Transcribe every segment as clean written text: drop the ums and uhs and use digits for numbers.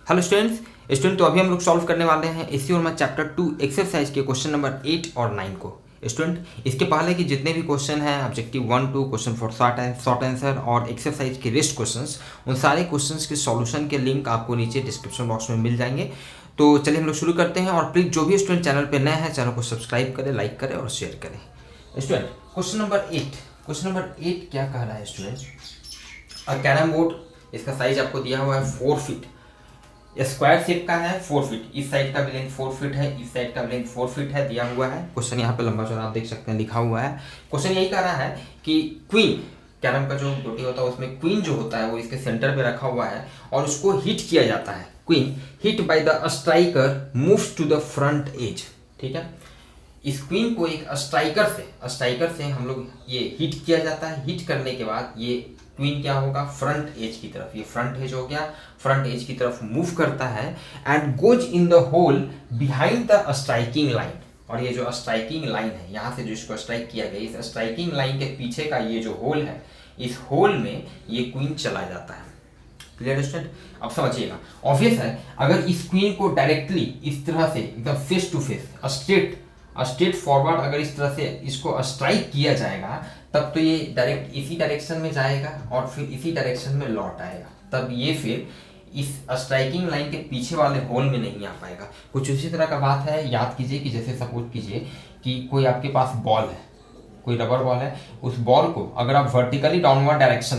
Hello student तो अभी हम लोग सॉल्व करने वाले हैं एसी और चैप्टर 2 एक्सरसाइज के क्वेश्चन नंबर 8 और 9 को। स्टूडेंट इसके पहले कि जितने भी क्वेश्चन हैं objective 1 2 question for short answer और एक्सरसाइज के रेस्ट क्वेश्चंस, उन सारे क्वेश्चंस के सॉल्यूशन के लिंक आपको नीचे डिस्क्रिप्शन बॉक्स में मिल जाएंगे। तो चलिए हम लोग शुरू करते हैं और प्लीज़ जो भी स्टूडेंट चैनल पर नए हैं चैनल को सब्सक्राइब करें, लाइक करें और शेयर करें। स्टूडेंट क्वेश्चन नंबर 8 क्या कह रहा है स्टूडेंट? अ कैरम बोर्ड, इसका साइज आपको दिया हुआ है 4 फीट, स्क्वायर शेप का है 4 फीट, इस साइड का भी लेंथ 4 फीट है, इस साइड का भी लेंथ 4 फीट है, दिया हुआ है। क्वेश्चन यहाँ पे लंबा चौड़ा आप देख सकते हैं लिखा हुआ है। क्वेश्चन यही कह रहा है कि क्वीन, कैरम का जो गोटी होता है उसमें क्वीन जो होता है वो इसके सेंटर पे रखा हुआ है और उसको हिट किया जाता है। Queen hit by the striker moves to the front edge. ठीक है, इस क्वीन को एक स्ट्राइकर से हम लोग ये हिट किया जाता है। हिट करने के बाद ये क्वीन क्या होगा, फ्रंट एज की तरफ, ये फ्रंट एज हो गया, फ्रंट एज की तरफ मूव करता है and goes in the hole behind the striking line. और ये जो स्ट्राइकिंग लाइन है, यहाँ से जो इसको स्ट्राइक किया गया, इस स्ट्राइकिंग लाइन के पीछे का ये जो होल है, इस होल में ये क्वीन चला जाता है। Clear student? अब समझिएगा, ऑब्वियस है अगर इस क्वीन को डायरेक्टली इस तरह से एकदम face to face straight forward अगर इस तरह से इसको स्ट्राइक किया जाएगा तब तो ये डायरेक्ट इसी डायरेक्शन में जाएगा और फिर इसी डायरेक्शन में लौट आएगा, तब ये फिर इस स्ट्राइकिंग लाइन के पीछे वाले होल में नहीं आ पाएगा। कुछ उसी तरह का बात है, याद कीजिए कि जैसे सपोज कीजिए कि कोई आपके पास बॉल है, कोई रबर बॉल है, उस बॉल को अगर आप वर्टिकली डाउनवर्ड डायरेक्शन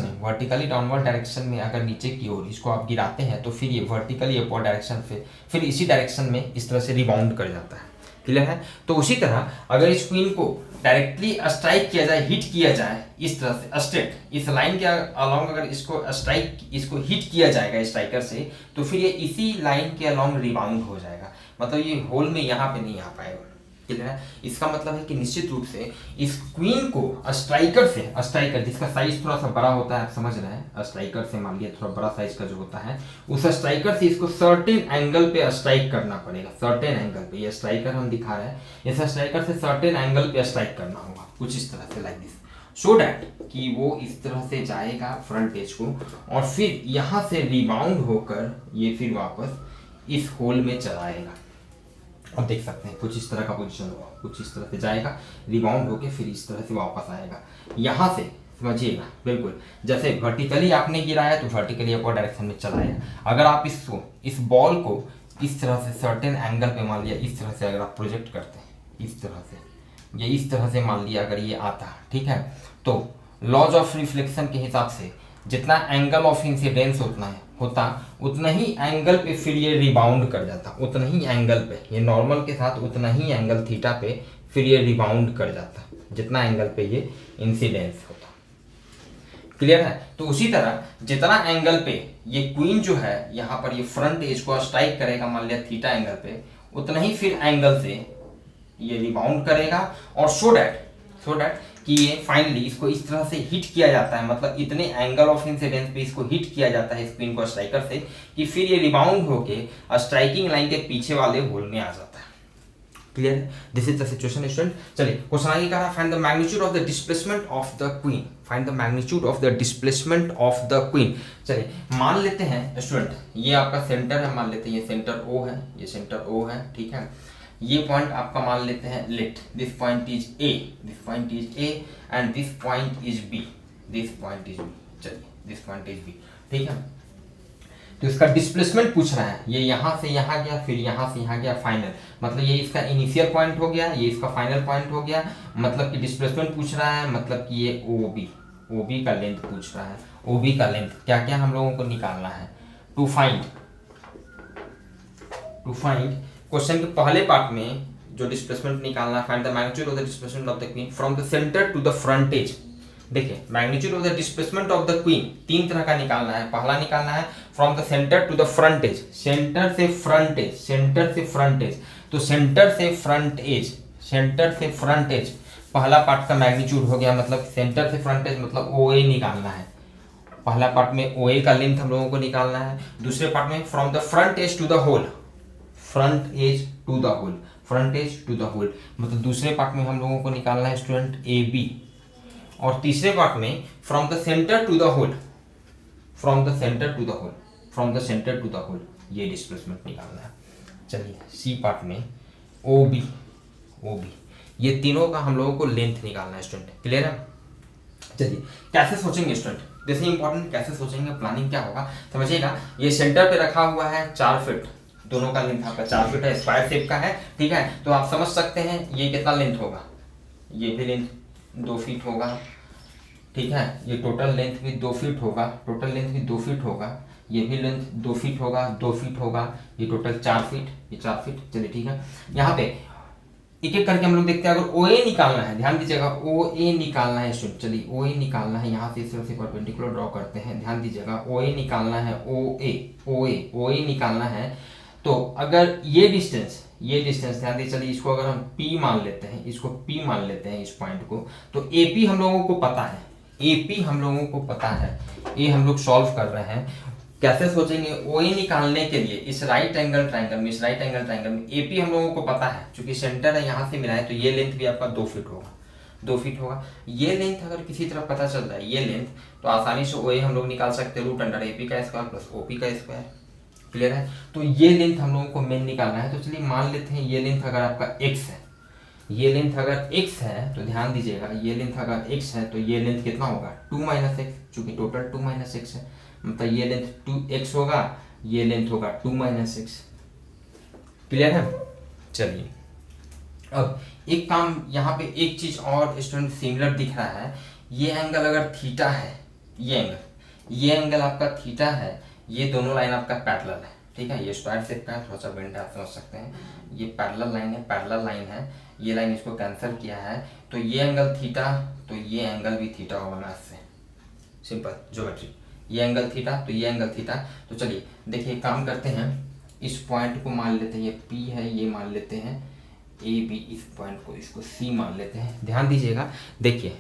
में अगर नीचे की ओर इसको आप गिराते हैं तो फिर ये वर्टिकली अपवर्ड डायरेक्शन से फिर इसी डायरेक्शन में इस तरह से रिबाउंड कर जाता है। क्लियर है? तो उसी तरह अगर इस क्वीन को डायरेक्टली स्ट्राइक किया जाए, हिट किया जाए इस तरह से स्ट्रेट इस लाइन के अलोंग, अगर इसको हिट किया जाएगा स्ट्राइकर से तो फिर ये इसी लाइन के अलोंग रिबाउंड हो जाएगा, मतलब ये होल में यहाँ पे नहीं आ पाएगा। क्लियर है? इसका मतलब है कि निश्चित रूप से इस क्वीन को स्ट्राइकर जिसका साइज थोड़ा सा बड़ा होता है, आप समझ रहे हैं, स्ट्राइकर से मान लिया थोड़ा बड़ा साइज का जो होता है, उस स्ट्राइकर से इसको सर्टेन एंगल पे स्ट्राइक करना पड़ेगा। सर्टेन एंगल पे, ये स्ट्राइकर हम दिखा रहे हैं, इस स्ट्राइकर से सर्टेन एंगल पे स्ट्राइक करना होगा, कुछ इस तरह से, लाइक दिस, सो डैट कि वो इस तरह से जाएगा फ्रंट एज को और फिर यहाँ से रिबाउंड होकर ये फिर वापस इस होल में चलाएगा। और देख सकते हैं कुछ इस तरह का पोजीशन होगा, कुछ इस तरह से जाएगा, रिबाउंड होके फिर इस तरह से वापस आएगा। यहाँ से समझिएगा, बिल्कुल जैसे वर्टिकली आपने गिराया तो वर्टिकली अपवर्ड डायरेक्शन में चलाया। अगर आप इस बॉल को इस तरह से सर्टेन एंगल पे मान लिया, इस तरह से अगर आप प्रोजेक्ट करते हैं इस तरह से, ये इस तरह से मान लिया अगर ये आता, ठीक है, तो लॉज ऑफ रिफ्लेक्शन के हिसाब से जितना एंगल ऑफ इंसिडेंस उतना ही एंगल पे फिर ये रिबाउंड कर जाता, उतना ही एंगल पे, ये नॉर्मल के साथ उतना ही एंगल थीटा पे फिर ये रिबाउंड कर जाता जितना एंगल पे ये इंसिडेंस होता। क्लियर है? तो उसी तरह जितना एंगल पे ये क्वीन जो है यहाँ पर ये फ्रंट एज को स्ट्राइक करेगा, मान लिया थीटा एंगल पे, उतना ही फिर एंगल से ये रिबाउंड करेगा और सो डैट कि ये फाइनली इसको इस तरह से हिट किया जाता है, मतलब इतने एंगल ऑफ इंसिडेंस पे इसको हिट किया जाता है स्पिन को स्ट्राइकर से कि फिर ये रिबाउंड होके स्ट्राइकिंग लाइन के पीछे वाले होल में आ जाता है। क्लियर है? This is the situation student. चलिए क्वेश्चन आगे कहा, find the magnitude of the displacement of the queen. Find the magnitude of the displacement of the queen. चलिए मान लेते हैं स्टूडेंट, ये आपका सेंटर है, मान लेते हैं ये सेंटर O है, ये सेंटर O है, ठीक है, ये पॉइंट आपका मान लेते हैं let, this point is A, this point is A and this point is B, this point is B, चलिए दिस पॉइंट इज B, ठीक है। तो इसका डिस्प्लेसमेंट पूछ रहा है, ये यहाँ से यहाँ गया, फिर यहाँ से यहाँ गया, फाइनल, मतलब ये इसका इनिशियल पॉइंट हो गया, ये इसका फाइनल पॉइंट हो गया, मतलब कि डिस्प्लेसमेंट पूछ रहा है, मतलब कि ये OB का लेंथ पूछ रहा है। OB का लेंथ क्या क्या हम लोगों को निकालना है, टू फाइंड क्वेश्चन के पहले पार्ट में जो डिस्प्लेसमेंट निकालना है, find the magnitude of the displacement of the queen from the centre to the front edge. देखिए magnitude of the displacement of the queen तीन तरह का निकालना है। पहला निकालना है from the centre to the front edge, centre से फ्रंट एज, तो सेंटर से फ्रंट एज पहला पार्ट का मैग्नीट्यूड हो गया, मतलब सेंटर से फ्रंट एज मतलब OA निकालना है। पहला पार्ट में OA का लेंथ हम लोगों को निकालना है। दूसरे पार्ट में from the front edge to the hole, front edge to the hole, मतलब दूसरे पार्ट में हम लोगों को निकालना है स्टूडेंट AB। और तीसरे पार्ट में from the centre to the hole, from the centre to the hole, ये डिस्प्लेसमेंट निकालना है। चलिए सी पार्ट में ओ बी ये तीनों का हम लोगों को लेंथ निकालना है स्टूडेंट, क्लियर है। चलिए कैसे सोचेंगे स्टूडेंट, जैसे इंपॉर्टेंट कैसे सोचेंगे, प्लानिंग क्या होगा समझिएगा। ये सेंटर पे रखा हुआ है 4 फीट, दोनों का लेंथ आपका 4 फीट है, स्क्वायर शेप का है, ठीक है। तो आप समझ सकते हैं ये कितना लेंथ होगा, ये भी लेंथ 2 फीट होगा, ठीक है। ये टोटल लेंथ भी 2 फीट होगा, टोटल लेंथ भी 2 फीट होगा, ये भी लेंथ 2 फीट होगा, 2 फीट होगा, ये टोटल 4 फीट, ये 4 फीट। चलिए ठीक है, यहाँ पे एक एक करके हम लोग देखते हैं। अगर ओ ए निकालना है, ध्यान दीजिएगा, ओ ए निकालना है स्टूडेंट, चलिए ओ ए निकालना है, यहाँ से इस तरह से परपेंडिकुलर ड्रॉ करते हैं, ध्यान दीजिएगा। ओ ए निकालना है, ओ ए निकालना है। तो अगर ये डिस्टेंस ध्यान दीजिए, चलिए इसको अगर हम P मान लेते हैं, इसको P मान लेते हैं इस पॉइंट को, तो AP हम लोगों को पता है, AP हम लोगों को पता है, ये हम लोग सॉल्व कर रहे हैं। कैसे सोचेंगे, OA निकालने के लिए इस राइट एंगल ट्रायंगल में AP हम लोगों को पता है, क्योंकि सेंटर है यहाँ से मिला है, तो ये लेंथ भी आपका 2 फीट होगा, 2 फीट होगा। ये लेंथ अगर किसी तरह पता चल रहा है, ये लेंथ, तो आसानी से OA हम लोग निकाल सकते हैं √AP का स्क्वायर प्लस OP का स्क्वायर, क्लियर है। तो ये लेंथ हम लोगों को मेन निकालना है। तो चलिए मान लेते हैं ये लेंथ अगर आपका x है, ये लेंथ अगर x है, तो ध्यान दीजिएगा, ये लेंथ अगर x है तो ये लेंथ कितना होगा 2 - x, चूंकि टोटल 2 - x है, मतलब ये लेंथ 2x होगा, ये लेंथ होगा 2 - x, क्लियर है। चलिए अब एक काम यहाँ पे, एक चीज और स्टूडेंट सिमिलर दिख रहा है, ये एंगल अगर थीटा है, ये एंगल आपका थीटा है, ये दोनों लाइन आपका पैरेलल है, ठीक है। ये स्क्वायर शेप का है, थोड़ा सा बेंड आप समझ सकते हैं, ये पैरेलल लाइन है, ये लाइन इसको कैंसिल किया है, तो ये एंगल थीटा, तो ये एंगल भी थीटा होगा ना, इससे सिंपल ज्योमेट्री, ये एंगल थीटा तो ये एंगल थीटा। तो चलिए देखिए काम करते हैं, इस पॉइंट को मान लेते हैं, ये P है, ये मान लेते हैं AB, इस पॉइंट को, इसको C मान लेते हैं। ध्यान दीजिएगा, देखिए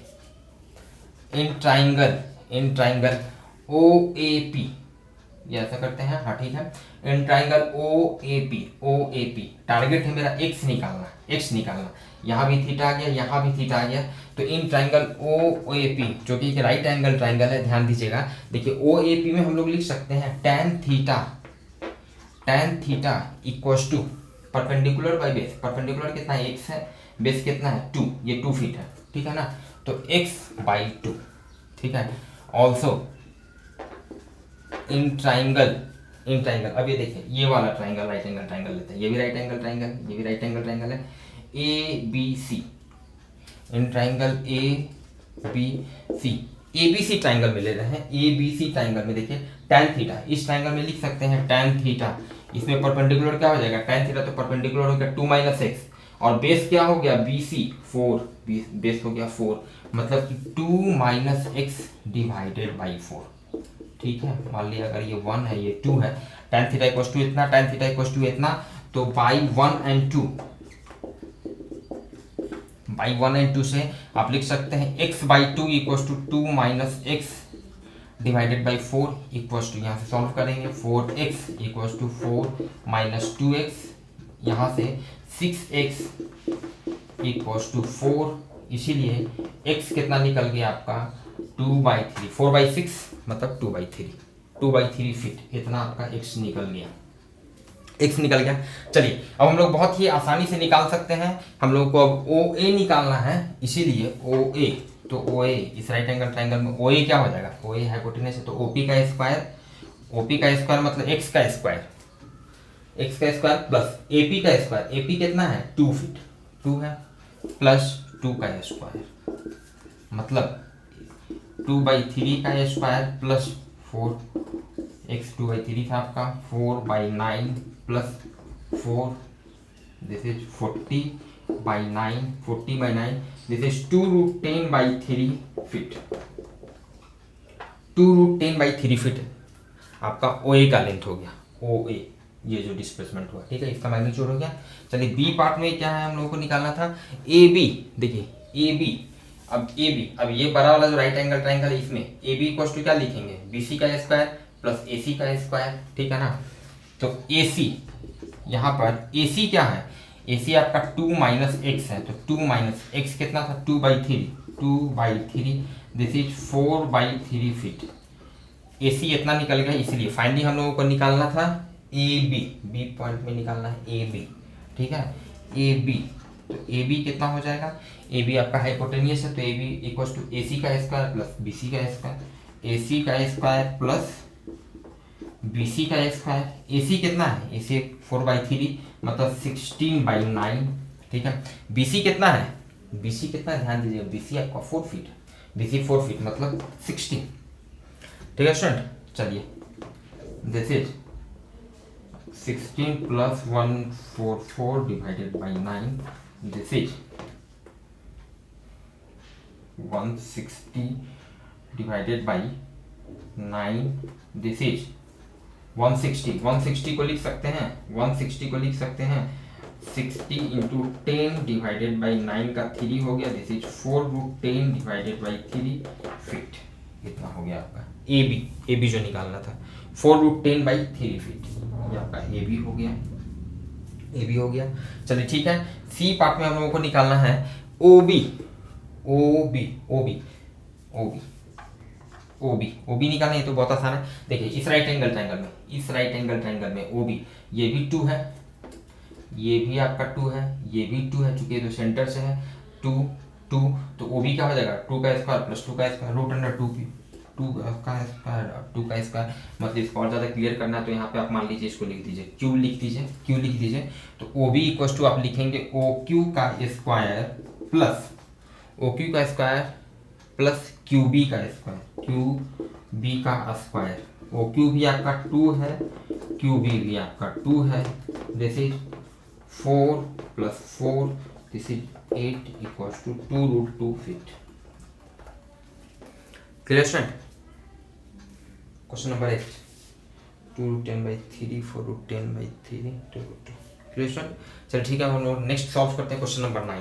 इन ट्राइंगल OAP, ये ऐसा करते हैं, हाँ ठीक है। इन ट्राइंगल OAP टारगेट है मेरा x निकालना, यहाँ भी थीटा आ गया, यहाँ भी थीटा आ गया। तो इन ट्राइंगल OAP जो कि एक राइट एंगल ट्राइंगल है, ध्यान दीजिएगा, देखिए OAP में हम लोग लिख सकते हैं tan theta equals to perpendicular by base, perpendicular कितना है x है, बेस कितना है 2, ये 2 फीट है, ठीक है ना, तो x/2, ठीक है। ऑल्सो इन ट्राइंगल, अब ये देखिए, ये वाला ट्राइंगल राइट एंगल ट्राइंगल लेते हैं, ये भी राइट एंगल ट्राइंगल है, ABC, in triangle ABC triangle में ले रहे हैं, ABC ट्राइंगल में देखिए tan थीटा, इस ट्राइंगल में लिख सकते हैं tan थीटा, इसमें परपेंडिकुलर क्या हो जाएगा, tan थीटा, तो परपेंडिकुलर हो गया 2 - x, और बेस क्या हो गया BC 4, बेस हो गया 4, मतलब कि 2 - x डिवाइडेड बाई 4, ठीक है। मान लिया अगर ये 1 है, ये 2 है, tan थीटा इक्वल्स टू इतना, tan थीटा इक्वल्स टू इतना, तो बाई 1 and 2 से आप लिख सकते हैं x/2 equals to 2 - x divided by 4 equals to, यहाँ से सॉल्व करेंगे, 4x इक्वल्स टू 4 - 2x, यहाँ से 6x इक्वल्स टू 4, इसीलिए x कितना निकल गया आपका 2/3, 4/6 मतलब 2/3 फीट, इतना आपका x निकल गया। चलिए अब हम लोग बहुत ही आसानी से निकाल सकते हैं, हम लोग को अब OA निकालना है, इसीलिए OA, तो OA इस राइट एंगल ट्राइंगल में OA क्या हो जाएगा, OA हाइपोटेनस है, तो OP का स्क्वायर मतलब x का स्क्वायर प्लस AP का स्क्वायर, AP कितना है 2 फीट, 2 है, प्लस 2 का स्क्वायर, मतलब 2/3 का स्क्वायर प्लस 4, x 2/3 था आपका, 4/9 plus 4, this is 40/9, this is 2√10/3 feet, 2√10/3 feet आपका OA का लेंथ हो गया, OA ये जो डिस्प्लेसमेंट हुआ, ठीक है, इसका मैग्नीट्यूड हो गया। चलिए बी पार्ट में क्या है हम लोगों को निकालना था, AB, देखिए AB, अब ये बड़ा वाला जो राइट एंगल ट्राइंगल है, इसमें AB इक्वल्स टू क्या लिखेंगे, BC का स्क्वायर प्लस AC का स्क्वायर, ठीक है ना। तो AC, यहाँ पर AC क्या है, AC आपका 2 - x है, तो 2 - x कितना था 2/3, दिस इज 4/3 फीट, AC इतना निकल गया, इसलिए फाइनली हम लोगों को निकालना था AB, बी पॉइंट में निकालना है AB, ठीक है, AB। तो AB कितना हो जाएगा, AB आपका हाइपोटेनियस है, तो AB इक्वल्स टू AC का स्क्वायर प्लस BC का स्क्वायर, AC का स्क्वायर प्लस BC का स्क्वायर। AC कितना है, AC 4/3 मतलब 16/9, ठीक है। BC कितना है, BC कितना, ध्यान दीजिए, BC आपका 4 फीट, BC 4 फीट मतलब 16, ठीक है स्टूडेंट। चलिए, this is 16 plus 144 divided by 9, this is 160 divided by 9, this is 160। 160 को लिख सकते हैं, 160 को लिख सकते हैं 60 इंटू 10 डिवाइडेड बाई 9 का 3 हो गया, this is 4√10 divided by 3 feet. इतना हो गया आपका AB जो निकालना था, 4√10 बाई 3 फीट, ये आपका AB हो गया। चलिए ठीक है, सी पार्ट में हम लोगों को निकालना है OB निकालना है, तो बहुत आसान है। देखिए इस राइट एंगल ट्रायंगल में OB, ये भी 2 है, ये भी आपका 2 है, ये भी 2 है, चूंकि ये तो सेंटर से है, 2 2, तो OB क्या हो जाएगा, 2 का स्क्वायर प्लस 2 का स्क्वायर रूट अंडर 2 का स्क्वायर। मतलब इसको और ज़्यादा क्लियर करना है तो यहाँ पे आप मान लीजिए इसको लिख दीजिए, Q लिख दीजिए। तो OB इक्वल्स टू आप लिखेंगे OQ का स्क्वायर प्लस QB का स्क्वायर। OQ भी आपका 2 है, QB भी आपका 2 है, this is 4 plus 4, this is 8 equals to 2√2 feet. Clear student. Question number 8, 2√10/3, 4√10/3, 2√2। Clear student. चलिए ठीक है, हम लोग नेक्स्ट सॉल्व करते हैं क्वेश्चन नंबर 9।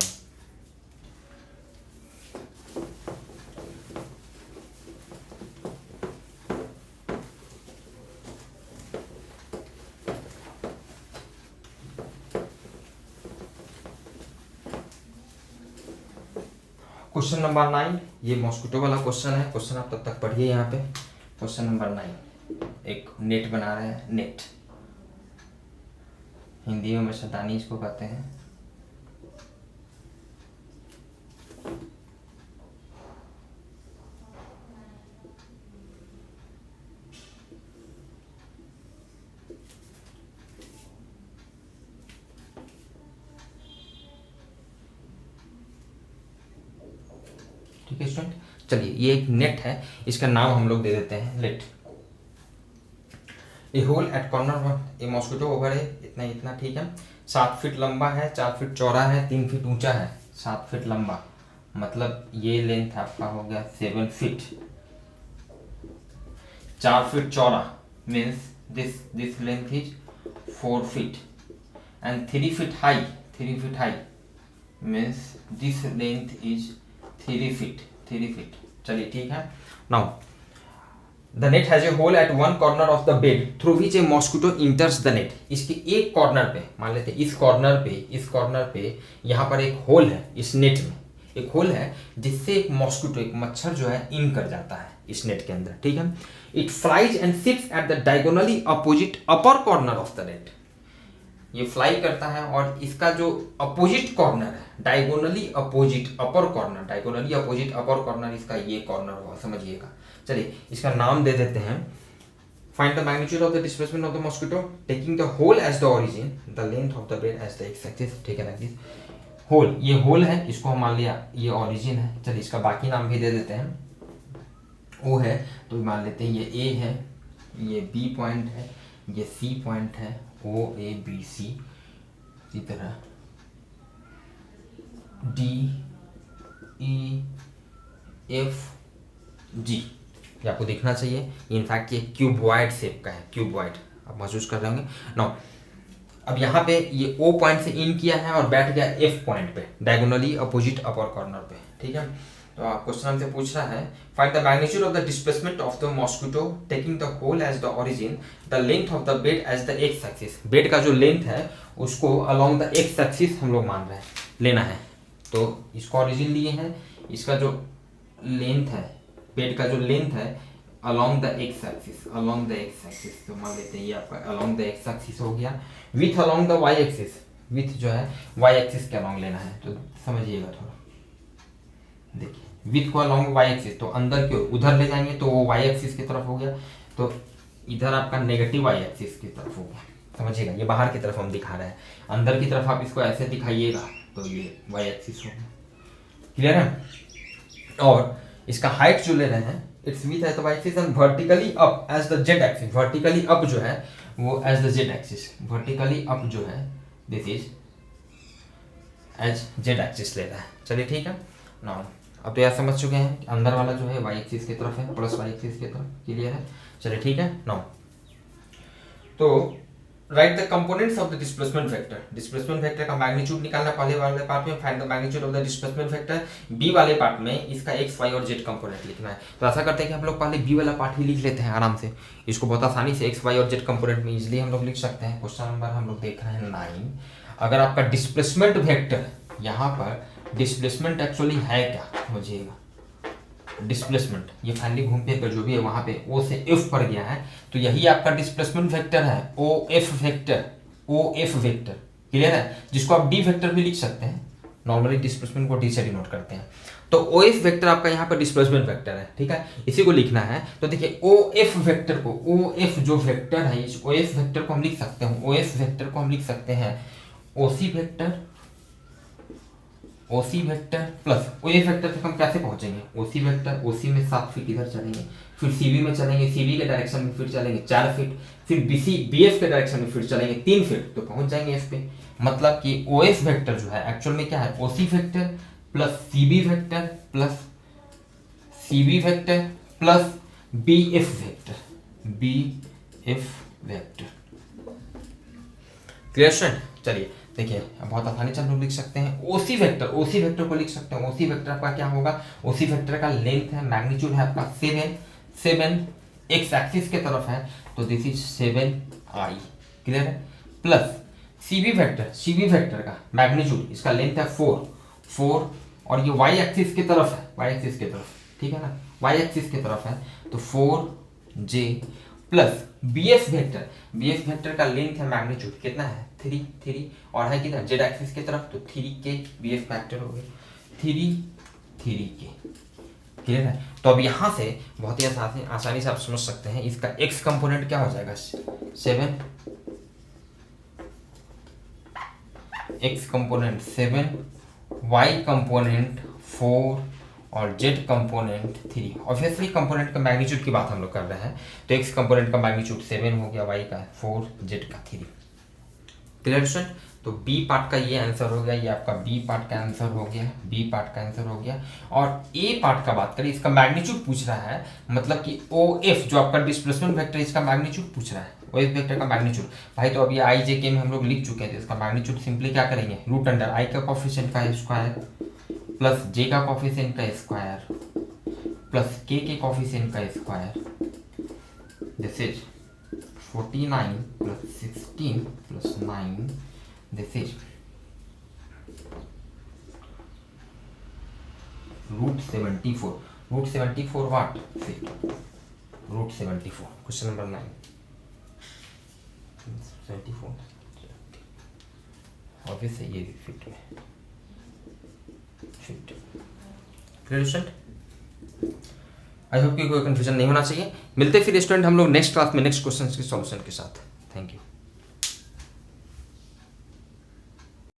क्वेश्चन नंबर 9, ये मॉस्किटो वाला क्वेश्चन है। क्वेश्चन आप तब तक पढ़िए यहाँ पे। क्वेश्चन नंबर 9, एक नेट बना रहे हैं, नेट हिंदी में मच्छरदानी इसको कहते हैं। ठीक है स्टूडेंट, चलिए ये एक नेट है, इसका नाम हम लोग दे देते हैं लेट। ए होल एट कॉर्नर, ए मॉस्किटो ओवर है, इतना ठीक है। 7 फीट लंबा है, 4 फीट चौड़ा है, 3 फीट ऊंचा है। 7 फीट लंबा मतलब ये लेंथ आपका हो गया 7 फीट। 4 फीट चौड़ा means this length is 4 feet and 3 feet high means this length is 3 feet. चलिए ठीक है। Now the net has a hole at one corner of the bed through which a mosquito enters the net. इसके एक corner पे, मान लेते हैं इस कॉर्नर पे यहाँ पर एक होल है, इस नेट में एक होल है जिससे एक मॉस्किटो, एक मच्छर जो है इन कर जाता है इस नेट के अंदर, ठीक है। It flies and seats at the diagonally opposite upper corner of the net. ये फ्लाई करता है और इसका जो अपोजिट कॉर्नर है, डायगोनली अपोजिट अपर कॉर्नर, इसका ये कॉर्नर हुआ, समझिएगा। चलिए इसका नाम दे देते हैं, find the magnitude of the displacement of the mosquito taking the hole as the origin, the length of the bed as the X axis, ठीक है। लाइक दिस होल, ये होल है, इसको हम मान लिया ये ओरिजिन है। चलिए इसका बाकी नाम भी दे देते हैं, ओ है तो मान लेते हैं ये ए है, ये बी पॉइंट है, ये सी पॉइंट है, ओ ए बी सी, इसी तरह डी ई एफ जी, ये आपको दिखना चाहिए। इनफैक्ट ये क्यूबॉइड शेप का है, क्यूबॉइड आप महसूस कर रहे होंगे। नाउ अब यहाँ पे ये ओ पॉइंट से इन किया है और बैठ गया एफ पॉइंट पे, डायगोनली अपोजिट अपर कॉर्नर पे, ठीक है। तो आप क्वेश्चन हमसे पूछ रहा है, find the magnitude of the displacement of the mosquito taking the hole as the origin, the length of the bed as the X axis. Bed का जो लेंथ है उसको अलोंग द एक्स एक्सिस हम लोग मान रहे हैं, लेना है। तो इसका ओरिजिन लिए हैं, इसका जो लेंथ है, बेड का जो लेंथ है along the x axis, along the x axis, तो मान लेते हैं ये आपका along the x axis हो गया। with along the y axis, with जो है y axis के along लेना है, तो समझिएगा थोड़ा, देखिए with को along y axis, तो अंदर की ओर उधर ले जाएंगे तो वो y axis की तरफ हो गया, तो इधर आपका नेगेटिव y axis की तरफ हो गया, समझिएगा। ये बाहर की तरफ हम दिखा रहे हैं, अंदर की तरफ आप इसको ऐसे दिखाइएगा तो ये y axis होगा, क्लियर है। और इसका हाइट जो ले रहे हैं इट्स विथ है तो y axis and vertically up as the z axis, vertically up जो है वो as the z axis, vertically up जो है this is as z axis ले रहा है। चलिए ठीक है ना, अब तो यार समझ चुके हैं कि अंदर वाला जो है y एक्सिस की तरफ है प्लस y एक्सिस की तरफ, क्लियर है। चलिए ठीक है ना, तो right the components of the displacement vector, displacement vector का मैग्नीट्यूड निकालना पहले वाले पार्ट में, find the magnitude of the displacement vector, B वाले पार्ट में इसका एक्स वाई और जेड कंपोनेंट लिखना है। तो ऐसा करते हैं कि हम लोग पहले बी वाला पार्ट ही लिख लेते हैं आराम से, इसको बहुत आसानी से एक्स वाई और जेड कंपोनेंट में इजिली हम लोग लिख सकते हैं। क्वेश्चन नंबर हम लोग देख रहे हैं 9। अगर आपका डिस्प्लेसमेंट वेक्टर, यहाँ पर डिस्प्लेसमेंट एक्चुअली है क्या समझिएगा, डिस्प्लेसमेंट ये फाइनली घूम फिर कर जो भी है वहां पे ओ से एफ पर गया है, तो यही आपका डिस्प्लेसमेंट वेक्टर है, O F vector, O F vector, clear है, जिसको आप डी वेक्टर भी लिख सकते हैं, नॉर्मली डिस्प्लेसमेंट को डी से डिनोट करते हैं। तो ओ एफ वेक्टर आपका यहाँ पर डिस्प्लेसमेंट वेक्टर है, ठीक है, इसी को लिखना है। तो देखिए ओ एफ वेक्टर को, ओ एफ जो वेक्टर है, इस ओ एफ वेक्टर को हम लिख सकते हैं, ओ एफ वेक्टर को हम लिख सकते हैं OC vector, OC vector plus O F vector तक हम कैसे पहुंचेंगे, ओसी वेक्टर, ओसी में 7 फीट इधर चलेंगे, फिर सीबी में चलेंगे, सीबी के डायरेक्शन में फिर चलेंगे 4 फीट, फिर बीसी बीएफ के डायरेक्शन में फिर चलेंगे 3 फीट, तो पहुंच जाएंगे एफ पे। मतलब कि ओ एफ वेक्टर जो है एक्चुअल में क्या है, OC vector plus CB vector plus CB vector plus B F vector, B F vector, clear student. चलिए देखिए बहुत आसानी से हम लोग लिख सकते हैं ओसी वेक्टर, ओसी वेक्टर को लिख सकते हैं, ओसी वेक्टर आपका क्या होगा, ओसी वेक्टर का लेंथ है, मैग्नीट्यूड है आपका 7 एक्स एक्सिस के तरफ है, तो दिस इज 7i, क्लियर है, plus CB vector, CB vector का मैग्नीट्यूड, इसका लेंथ है 4 और ये वाई एक्सिस की तरफ है, वाई एक्सिस की तरफ, ठीक है ना, वाई एक्सिस की तरफ है, तो 4j plus BF vector, BF vector का लेंथ है, मैग्नीट्यूड कितना है 3 और है कितना जेड एक्सिस की तरफ, तो 3k बीएफ फैक्टर हो गया 3k, क्लियर है। तो अब यहाँ से बहुत ही आसानी से आप समझ सकते हैं इसका x कंपोनेंट क्या हो जाएगा 7, x कंपोनेंट 7, y कंपोनेंट 4 और z कंपोनेंट 3। ऑब्वियसली कंपोनेंट का मैग्नीट्यूड की बात हम लोग कर रहे हैं, तो x कंपोनेंट का मैग्नीट्यूड 7 हो गया, y का 4, z का 3, क्लियर स्टूडेंट। तो बी पार्ट का ये आंसर हो गया, ये आपका बी पार्ट का आंसर हो गया, बी पार्ट का आंसर हो गया। और ए पार्ट का बात करें, इसका मैग्नीट्यूड पूछ रहा है, मतलब कि ओ एफ जो आपका डिस्प्लेसमेंट वेक्टर इसका मैग्नीट्यूड पूछ रहा है, ओ एफ वेक्टर का मैग्नीट्यूड। भाई तो अभी आई जे के में हम लोग लिख चुके थे, इसका मैग्नीट्यूड सिंपली क्या करेंगे, रूट अंडर आई का कोफिशिएंट का स्क्वायर प्लस जे का कोफिशिएंट का स्क्वायर प्लस के कोफिशिएंट का square, this is 49 plus 16 plus 9, this is root 74, root 74 what feet, root 74, question number 9, 74 obviously ये फिट में fit, clear student. I hope कि कोई कंफ्यूजन नहीं होना चाहिए। मिलते फिर स्टूडेंट हम लोग नेक्स्ट क्लास में नेक्स्ट क्वेश्चन के सॉल्यूशन के साथ। Thank you.